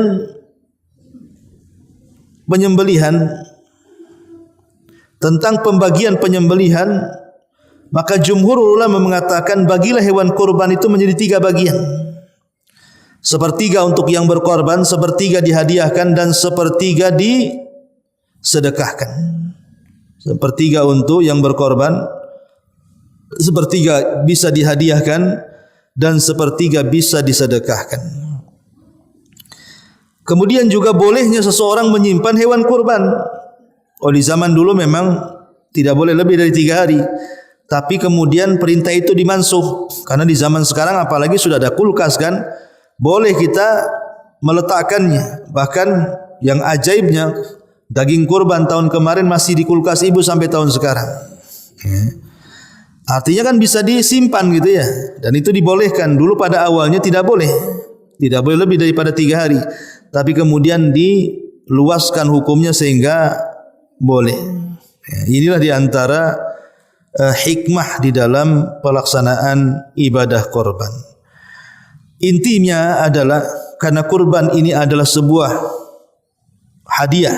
penyembelihan, tentang pembagian penyembelihan, maka jumhur ulama mengatakan bagilah hewan kurban itu menjadi 3 bagian. Sepertiga untuk yang berkorban, sepertiga dihadiahkan, dan sepertiga disedekahkan. Sepertiga untuk yang berkorban, sepertiga bisa dihadiahkan, dan sepertiga bisa disedekahkan. Kemudian juga bolehnya seseorang menyimpan hewan kurban. Oh, di zaman dulu memang tidak boleh lebih dari 3 hari. Tapi kemudian perintah itu dimansuh, karena di zaman sekarang apalagi sudah ada kulkas kan, boleh kita meletakkannya. Bahkan yang ajaibnya, daging kurban tahun kemarin masih di kulkas ibu sampai tahun sekarang. Artinya kan bisa disimpan gitu ya. Dan itu dibolehkan. Dulu pada awalnya tidak boleh. Tidak boleh lebih daripada 3 hari. Tapi kemudian diluaskan hukumnya sehingga boleh. Inilah diantara hikmah di dalam pelaksanaan ibadah korban. Intinya adalah karena kurban ini adalah sebuah hadiah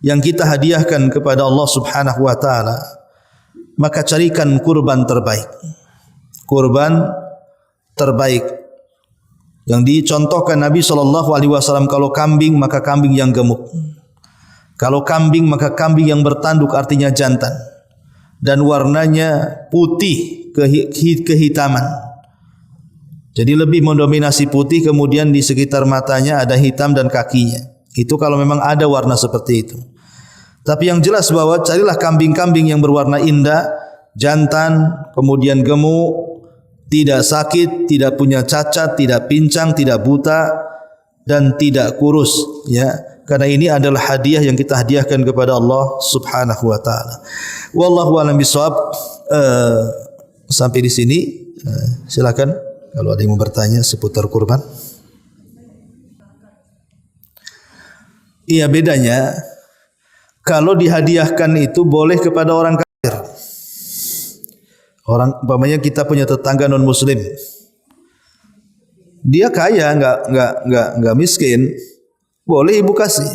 yang kita hadiahkan kepada Allah Subhanahu wa taala, maka carikan kurban terbaik. Kurban terbaik yang dicontohkan Nabi SAW, kalau kambing maka kambing yang gemuk. Kalau kambing maka kambing yang bertanduk, artinya jantan, dan warnanya putih kehitaman. Jadi lebih mendominasi putih, kemudian di sekitar matanya ada hitam dan kakinya. Itu kalau memang ada warna seperti itu. Tapi yang jelas bahwa carilah kambing-kambing yang berwarna indah, jantan, kemudian gemuk, tidak sakit, tidak punya cacat, tidak pincang, tidak buta, dan tidak kurus, ya. Karena ini adalah hadiah yang kita hadiahkan kepada Allah Subhanahu wa taala. Wallahu a'lam bishawab. Sampai di sini. Silakan kalau ada yang mau bertanya seputar kurban. Iya, bedanya kalau dihadiahkan itu boleh kepada orang kafir. Orang, umpamanya kita punya tetangga non muslim. Dia kaya, enggak miskin. Boleh ibu kasih.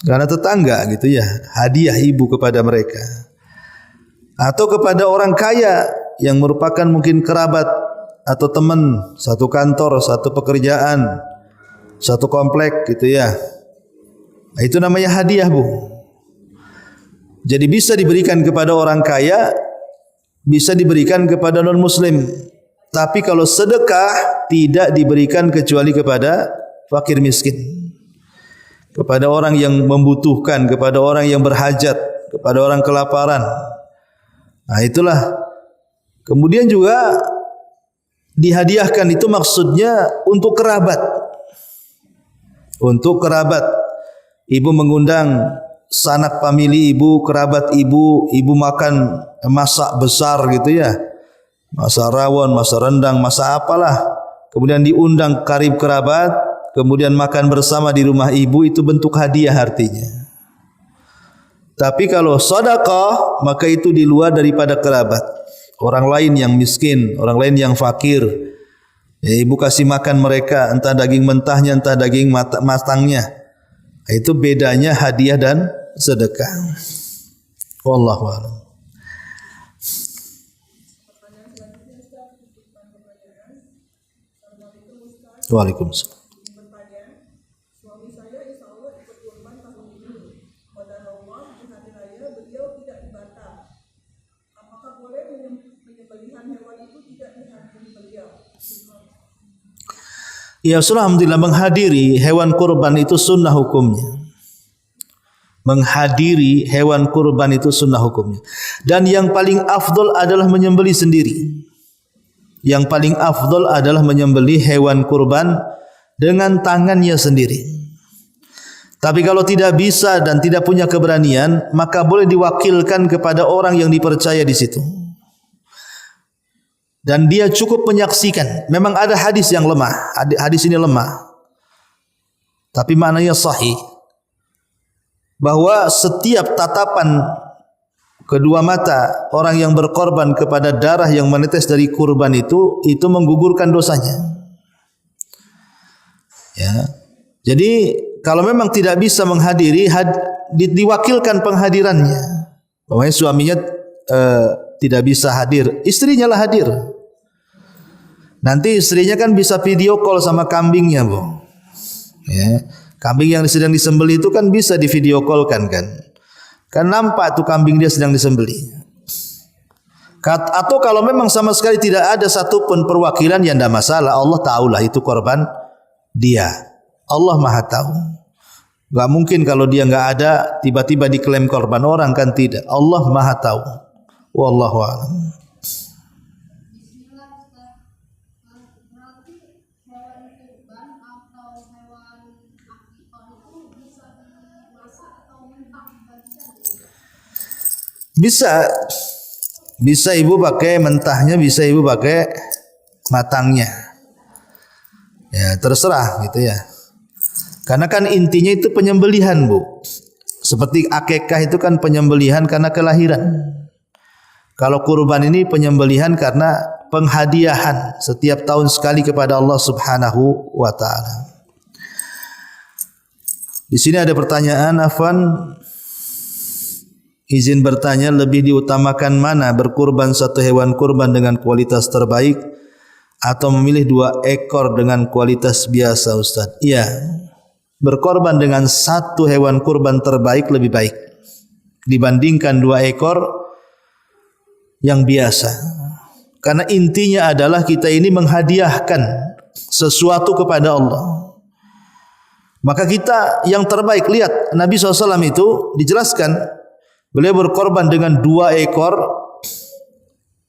Karena tetangga gitu ya, hadiah ibu kepada mereka. Atau kepada orang kaya yang merupakan mungkin kerabat atau teman, satu kantor, satu pekerjaan, satu komplek gitu ya. Nah, itu namanya hadiah, Bu. Jadi bisa diberikan kepada orang kaya, bisa diberikan kepada non muslim. Tapi kalau sedekah tidak diberikan kecuali kepada fakir miskin, kepada orang yang membutuhkan, kepada orang yang berhajat, kepada orang kelaparan. Nah, itulah. Kemudian juga dihadiahkan itu maksudnya untuk kerabat. Untuk kerabat. Ibu mengundang sanak famili ibu, kerabat ibu, ibu makan masak besar gitu ya. Masak rawon, masak rendang, masak apalah. Kemudian diundang karib kerabat, kemudian makan bersama di rumah ibu, itu bentuk hadiah artinya. Tapi kalau sedekah, maka itu di luar daripada kerabat. Orang lain yang miskin, orang lain yang fakir, ya, ibu kasih makan mereka, entah daging mentahnya, entah daging matangnya. Itu bedanya hadiah dan sedekah. Wallahu a'lam. Waalaikumsalam. Suami saya insya Allah ikut kurban tahun ini. Pada Allah di hari raya beliau tidak di Batam. Ya alhamdulillah, menghadiri hewan kurban itu sunnah hukumnya. Menghadiri hewan kurban itu sunnah hukumnya. Dan yang paling afdol adalah menyembelih sendiri. Yang paling afdol adalah menyembelih hewan kurban dengan tangannya sendiri. Tapi kalau tidak bisa dan tidak punya keberanian, maka boleh diwakilkan kepada orang yang dipercaya di situ. Dan dia cukup menyaksikan. Memang ada hadis yang lemah. Hadis ini lemah, tapi maknanya sahih. Bahwa setiap tatapan kedua mata orang yang berkorban kepada darah yang menetes dari kurban itu menggugurkan dosanya. Ya. Jadi kalau memang tidak bisa menghadiri, diwakilkan penghadirannya. Pokoknya suaminya tidak bisa hadir, istrinya lah hadir. Nanti istrinya kan bisa video call sama kambingnya, Bu. Ya. Kambing yang sedang disembelih itu kan bisa di video call kan. Kan nampak tuh kambing dia sedang disembelih. Atau kalau memang sama sekali tidak ada satupun perwakilan, ya tidak masalah. Allah tahulah itu korban dia. Allah Maha tahu. Gak mungkin kalau dia nggak ada tiba-tiba diklaim korban orang, kan tidak. Allah Maha tahu. Wallahu a'lam. Bisa ibu pakai mentahnya, bisa ibu pakai matangnya. Ya terserah gitu ya. Karena kan intinya itu penyembelihan, Bu. Seperti akikah itu kan penyembelihan karena kelahiran. Kalau kurban ini penyembelihan karena penghadiahan setiap tahun sekali kepada Allah Subhanahu wa taala. Di sini ada pertanyaan, Afwan, izin bertanya, lebih diutamakan mana, berkurban satu hewan kurban dengan kualitas terbaik atau memilih 2 ekor dengan kualitas biasa, Ustaz? Iya, berkorban dengan satu hewan kurban terbaik lebih baik dibandingkan 2 ekor yang biasa. Karena intinya adalah kita ini menghadiahkan sesuatu kepada Allah. Maka kita yang terbaik, lihat Nabi SAW itu dijelaskan, beliau berkorban dengan 2 ekor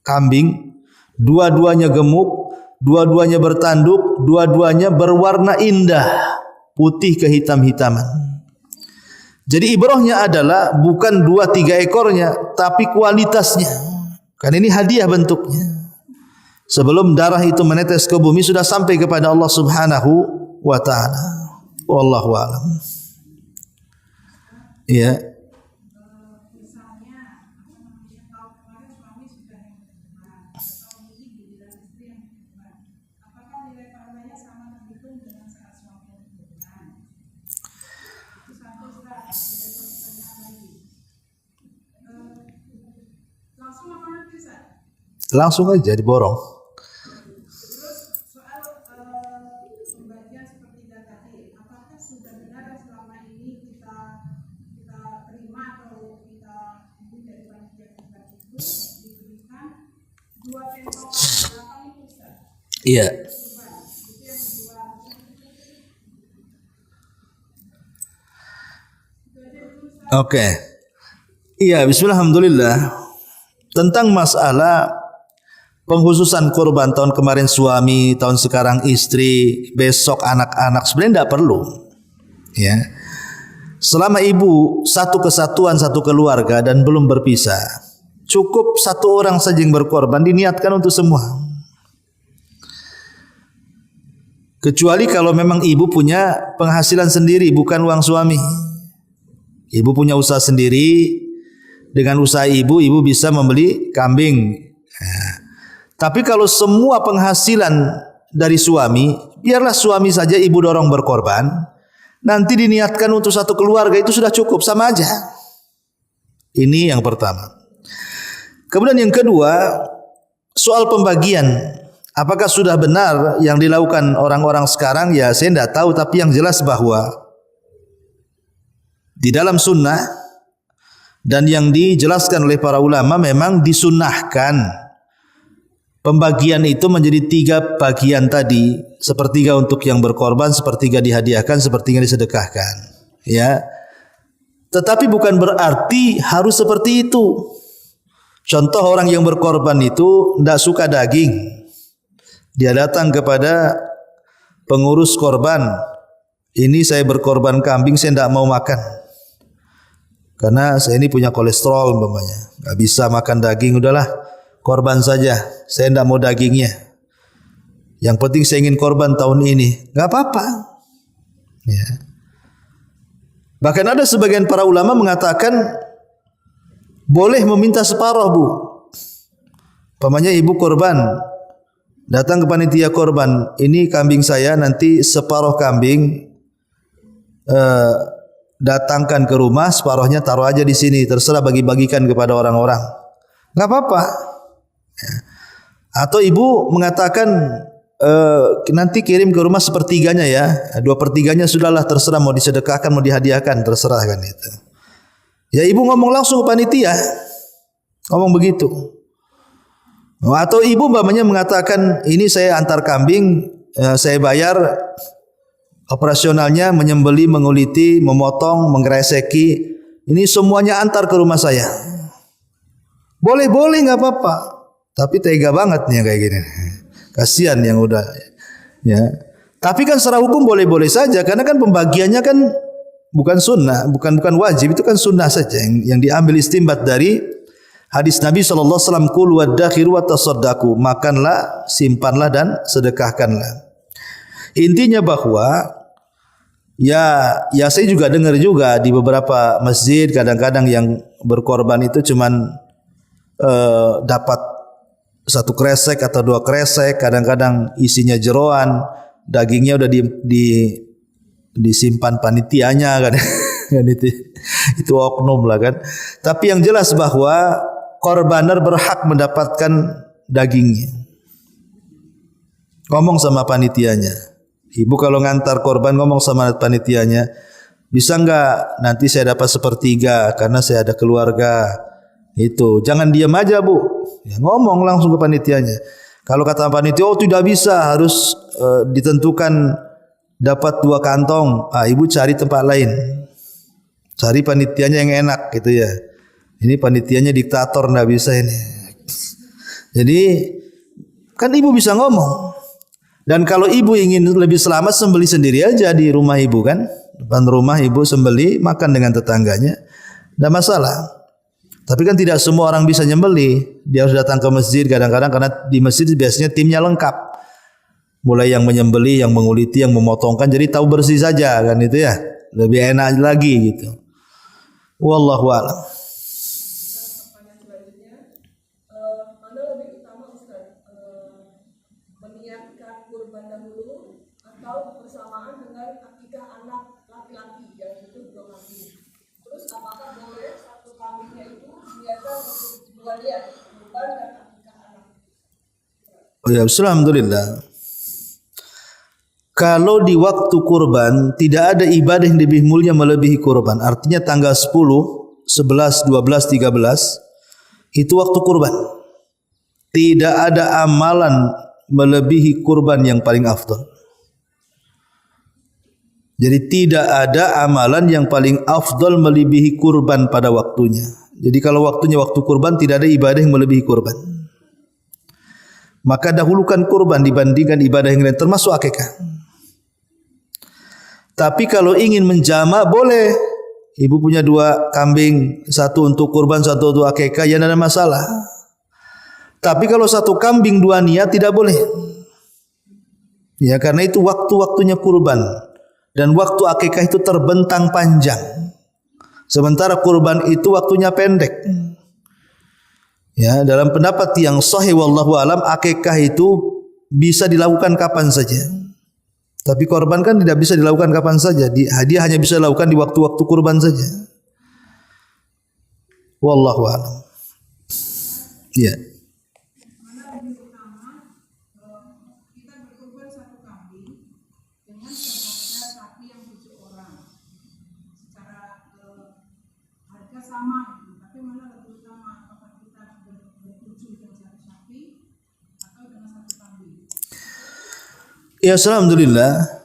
kambing, dua-duanya gemuk, dua-duanya bertanduk, dua-duanya berwarna indah, putih kehitam-hitaman. Jadi ibrahnya adalah bukan 2-3 ekornya, tapi kualitasnya. Kan ini hadiah bentuknya. Sebelum darah itu menetes ke bumi sudah sampai kepada Allah Subhanahu wa taala. Wallahu a'lam. Iya. Langsung aja diborong. Terus soal pembagian sepertiga tadi, apakah sudah benar selama ini kita terima atau kita dari panitia kita itu diberikan 2 tengkok berapa itu, Ustaz? Iya. Itu yang kedua. Oke. Iya, bismillah, alhamdulillah. Tentang masalah penghususan kurban, tahun kemarin suami, tahun sekarang istri, besok anak-anak, sebenarnya tidak perlu. Ya, selama ibu satu kesatuan, satu keluarga dan belum berpisah, cukup 1 orang saja yang berkorban, diniatkan untuk semua. Kecuali kalau memang ibu punya penghasilan sendiri, bukan uang suami. Ibu punya usaha sendiri, dengan usaha ibu bisa membeli kambing. Tapi kalau semua penghasilan dari suami, biarlah suami saja ibu dorong berkorban. Nanti diniatkan untuk satu keluarga, itu sudah cukup, sama aja. Ini yang pertama. Kemudian yang kedua, soal pembagian. Apakah sudah benar yang dilakukan orang-orang sekarang? Ya saya tidak tahu, tapi yang jelas bahwa di dalam sunnah dan yang dijelaskan oleh para ulama memang disunnahkan pembagian itu menjadi 3 bagian tadi, sepertiga untuk yang berkorban, sepertiga dihadiahkan, sepertiga disedekahkan. Ya. Tetapi bukan berarti harus seperti itu. Contoh orang yang berkorban itu tidak suka daging. Dia datang kepada pengurus korban. Ini saya berkorban kambing, saya tidak mau makan. Karena saya ini punya kolesterol umpamanya. Tidak bisa makan daging, udahlah korban saja. Saya tidak mau dagingnya. Yang penting saya ingin korban tahun ini. Tidak apa-apa. Ya. Bahkan ada sebagian para ulama mengatakan boleh meminta separuh, Bu. Umpamanya ibu korban, datang ke panitia korban, ini kambing saya, nanti separuh kambing datangkan ke rumah, separuhnya taruh aja di sini, terserah bagi-bagikan kepada orang-orang. Enggak apa-apa. Ya. Atau ibu mengatakan nanti kirim ke rumah sepertiganya ya, 2/3 sudahlah, terserah mau disedekahkan mau dihadiahkan, terserah kan itu. Ya ibu ngomong langsung ke panitia, ngomong begitu. Atau ibu umpamanya mengatakan ini saya antar kambing, saya bayar operasionalnya, menyembeli, menguliti, memotong, mengreseki, ini semuanya antar ke rumah saya. Boleh nggak apa-apa, tapi tega banget nih kayak gini. Kasihan yang udah, ya. Tapi kan secara hukum boleh-boleh saja, karena kan pembagiannya kan bukan sunnah, bukan wajib, itu kan sunnah saja yang diambil istimbat dari hadis Nabi SAW, kul wadakhiru wa tasaddaqu, makanlah, simpanlah dan sedekahkanlah. Intinya bahwa ya saya juga dengar juga di beberapa masjid kadang-kadang yang berkorban itu cuman dapat 1 kresek atau 2 kresek, kadang-kadang isinya jeroan, dagingnya udah disimpan panitianya kan. Kan itu oknum lah kan. Tapi yang jelas bahwa korbaner berhak mendapatkan dagingnya. Ngomong sama panitianya. Ibu kalau ngantar korban ngomong sama panitianya, bisa enggak nanti saya dapat 1/3 karena saya ada keluarga. Itu jangan diam aja, Bu. Ya, ngomong langsung ke panitianya. Kalau kata panitia, oh tidak bisa, harus ditentukan dapat 2 kantong. Ibu cari tempat lain. Cari panitianya yang enak gitu ya. Ini panitianya diktator, enggak bisa ini. Jadi kan ibu bisa ngomong. Dan kalau ibu ingin lebih selamat, sembeli sendiri aja di rumah ibu kan. Depan rumah ibu sembeli, makan dengan tetangganya. Enggak masalah. Tapi kan tidak semua orang bisa nyembeli. Dia harus datang ke masjid kadang-kadang, karena di masjid biasanya timnya lengkap. Mulai yang menyembeli, yang menguliti, yang memotongkan, jadi tahu bersih saja kan itu ya. Lebih enak lagi gitu. Wallahu a'lam. Pertanyaan selanjutnya, mana lebih utama Ustaz? Meniatkan kurban dahulu atau bersamaan dengan akikah anak laki-laki yang itu 2 kambing? Terus apakah boleh 1 kambingnya itu niatkan untuk 2 niat, kurban dan akikah anak? Oh ya, alhamdulillah. Kalau di waktu kurban tidak ada ibadah yang lebih mulia melebihi kurban. Artinya tanggal 10, 11, 12, 13 itu waktu kurban. Tidak ada amalan melebihi kurban yang paling afdal. Jadi tidak ada amalan yang paling afdal melebihi kurban pada waktunya. Jadi kalau waktunya waktu kurban, tidak ada ibadah yang melebihi kurban. Maka dahulukan kurban dibandingkan ibadah yang lain, termasuk akikah. Tapi kalau ingin menjama boleh. Ibu punya 2 kambing, 1 untuk kurban, 1 untuk akikah, ya tidak ada masalah. Tapi kalau 1 kambing 2 niat tidak boleh. Ya karena itu waktu-waktunya kurban dan waktu akikah itu terbentang panjang. Sementara kurban itu waktunya pendek. Ya, dalam pendapat yang sahih wallahu alam, akikah itu bisa dilakukan kapan saja. Tapi korban kan tidak bisa dilakukan kapan saja. Dia hanya bisa dilakukan di waktu-waktu kurban saja. Wallahu a'lam. Ya. Mana lebih utama kita berkurban 1 kambing dengan seharga sapi yang 7 orang, secara harga sama gitu. Tapi mana lebih utama, apakah kita bertujuh dengan 1 sapi atau Ya, alhamdulillah.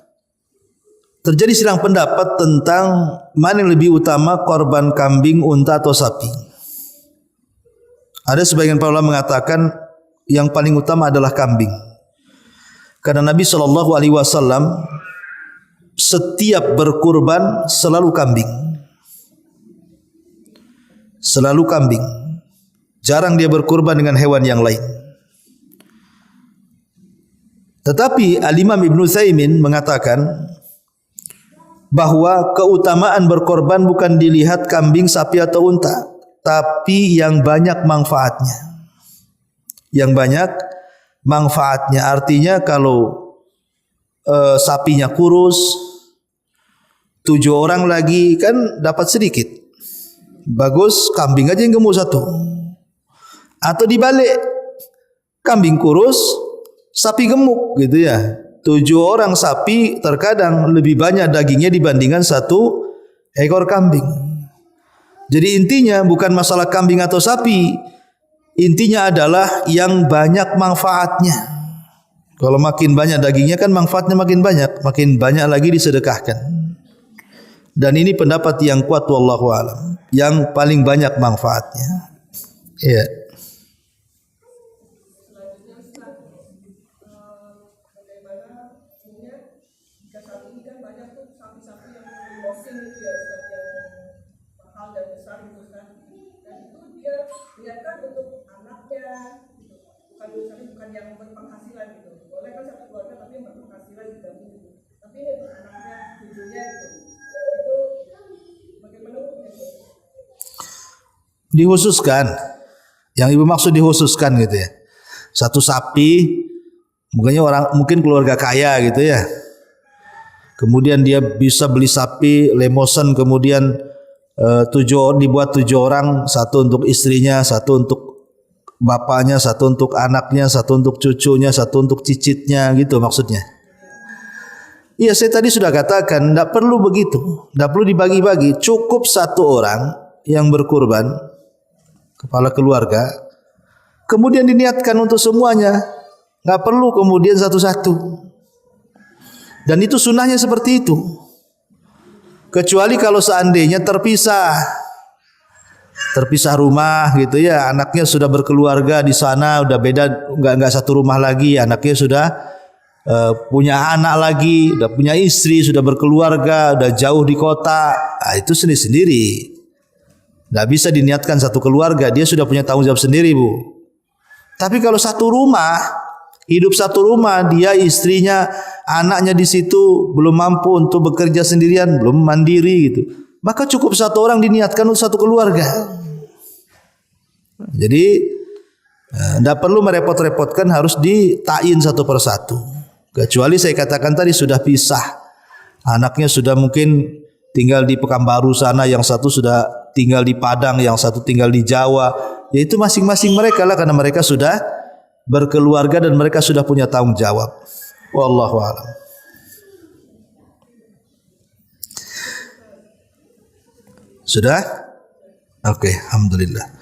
Terjadi silang pendapat tentang mana yang lebih utama, korban kambing, unta atau sapi. Ada sebagian para ulama mengatakan yang paling utama adalah kambing. Karena Nabi SAW setiap berkurban selalu kambing. Selalu kambing. Jarang dia berkurban dengan hewan yang lain. Tetapi Al-Imam Ibn Utsaimin mengatakan bahwa keutamaan berkorban bukan dilihat kambing, sapi atau unta, tapi yang banyak manfaatnya. Yang banyak manfaatnya, artinya kalau sapinya kurus, 7 orang lagi kan dapat sedikit. Bagus, kambing aja yang gemuk 1. Atau dibalik, kambing kurus, sapi gemuk gitu ya. 7 orang sapi terkadang lebih banyak dagingnya dibandingkan 1 ekor kambing. Jadi intinya bukan masalah kambing atau sapi, intinya adalah yang banyak manfaatnya. Kalau makin banyak dagingnya kan manfaatnya makin banyak lagi disedekahkan. Dan ini pendapat yang kuat wallahu alam, yang paling banyak manfaatnya. Iya. Bukan yang berpenghasilan gitu. Boleh kan satu keluarga tapi yang berpenghasilan juga gitu. Tapi ini untuk anaknya, cucunya gitu. Itu bagaimana hukumnya? Dihususkan. Yang ibu maksud dihususkan gitu ya. 1 sapi, mungkin keluarga kaya gitu ya. Kemudian dia bisa beli sapi lemosen, kemudian dibuat 7 orang, 1 untuk istrinya, 1 untuk bapaknya, 1 untuk anaknya, 1 untuk cucunya, 1 untuk cicitnya, gitu maksudnya. Iya, saya tadi sudah katakan tidak perlu begitu, tidak perlu dibagi-bagi, cukup 1 orang yang berkurban, kepala keluarga, kemudian diniatkan untuk semuanya, nggak perlu kemudian satu-satu. Dan itu sunnahnya seperti itu. Kecuali kalau seandainya terpisah rumah gitu ya, anaknya sudah berkeluarga di sana, udah beda, nggak 1 rumah lagi, anaknya sudah punya anak lagi, udah punya istri, sudah berkeluarga, udah jauh di kota, itu sendiri-sendiri, nggak bisa diniatkan 1 keluarga, dia sudah punya tanggung jawab sendiri bu. Tapi kalau 1 rumah, hidup 1 rumah, dia istrinya, anaknya di situ belum mampu untuk bekerja sendirian, belum mandiri gitu, maka cukup 1 orang diniatkan untuk 1 keluarga. Jadi tidak perlu merepot-repotkan, harus ditain 1 persatu. Kecuali saya katakan tadi sudah pisah, anaknya sudah mungkin tinggal di Pekanbaru sana, yang 1 sudah tinggal di Padang, yang 1 tinggal di Jawa. Ya itu masing-masing mereka lah, karena mereka sudah berkeluarga dan mereka sudah punya tanggung jawab. Wallahu a'lam. Sudah? Oke, alhamdulillah.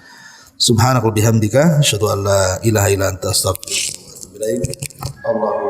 Subhanakallahumma bihamdika asyhadu an la ilaha illa anta astaghfiruka wa atubu ilaik.